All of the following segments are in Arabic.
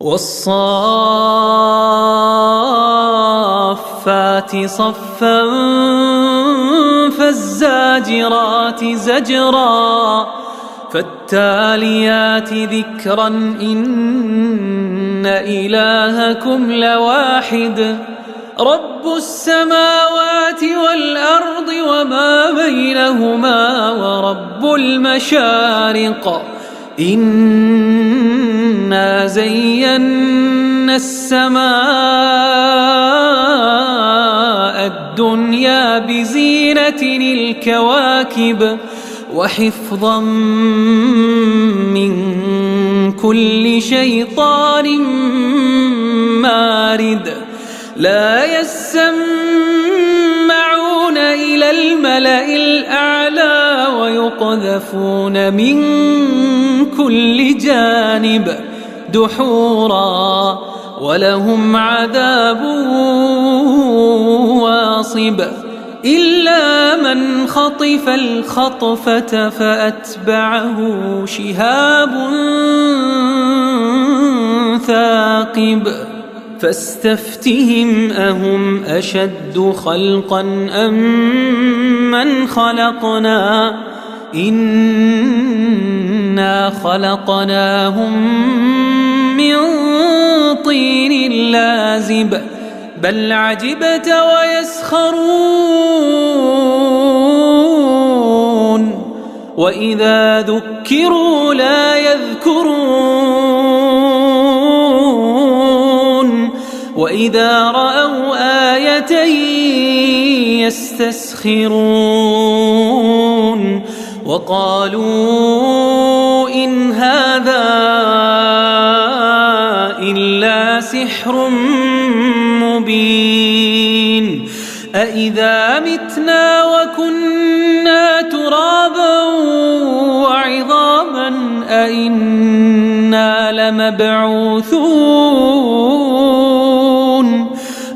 والصافات صفا فالزاجرات زجرا فالتاليات ذكرا إن إلهكم لواحد رب السماوات والأرض وما بينهما ورب المشارق إنا زينا السماء الدنيا بزينة الكواكب وحفظا من كل شيطان مارد لا يسمعون إلى الملأ الأعلى ويقذفون من كل جانب دحورا ولهم عذاب واصب إلا من خطف الخطفة فأتبعه شهاب ثاقب فاستفتهم أهم أشد خلقا أم من خلقنا إنا خلقناهم من طين لازب بل عجبت ويسخرون وإذا ذكروا لا يذكرون وإذا رأوا آية يستسخرون وقالوا إن هذا إلا سحر مبين أإذا متنا وكنا ترابا وعظاما أإنا لمبعوثون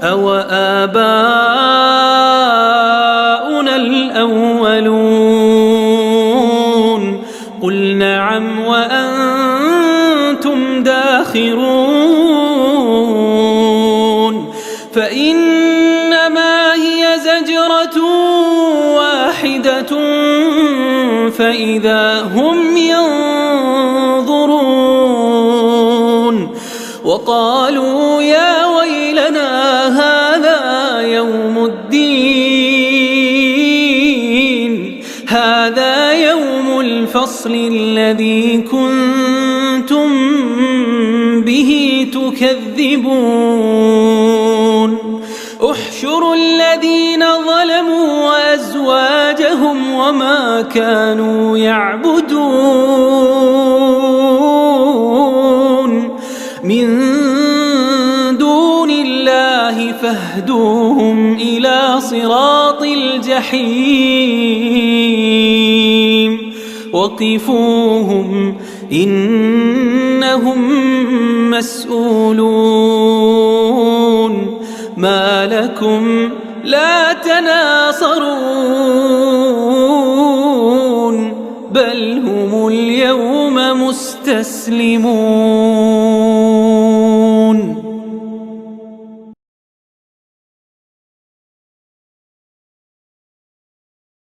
أو آباؤنا الأولون قل نعم وأنتم داخرون فإنما هي زجرة واحدة فإذا هم ينظرون وقالوا يا ويلنا هذا يوم الدين هذا يوم الفصل الذي كنتم به تكذبون احشروا الذين ظلموا وأزواجهم وما كانوا يعبدون من دون الله فاهدوهم إلى صراط الجحيم وقفوهم إنهم مسؤولون ما لكم لا تناصرون بل هم اليوم مستسلمون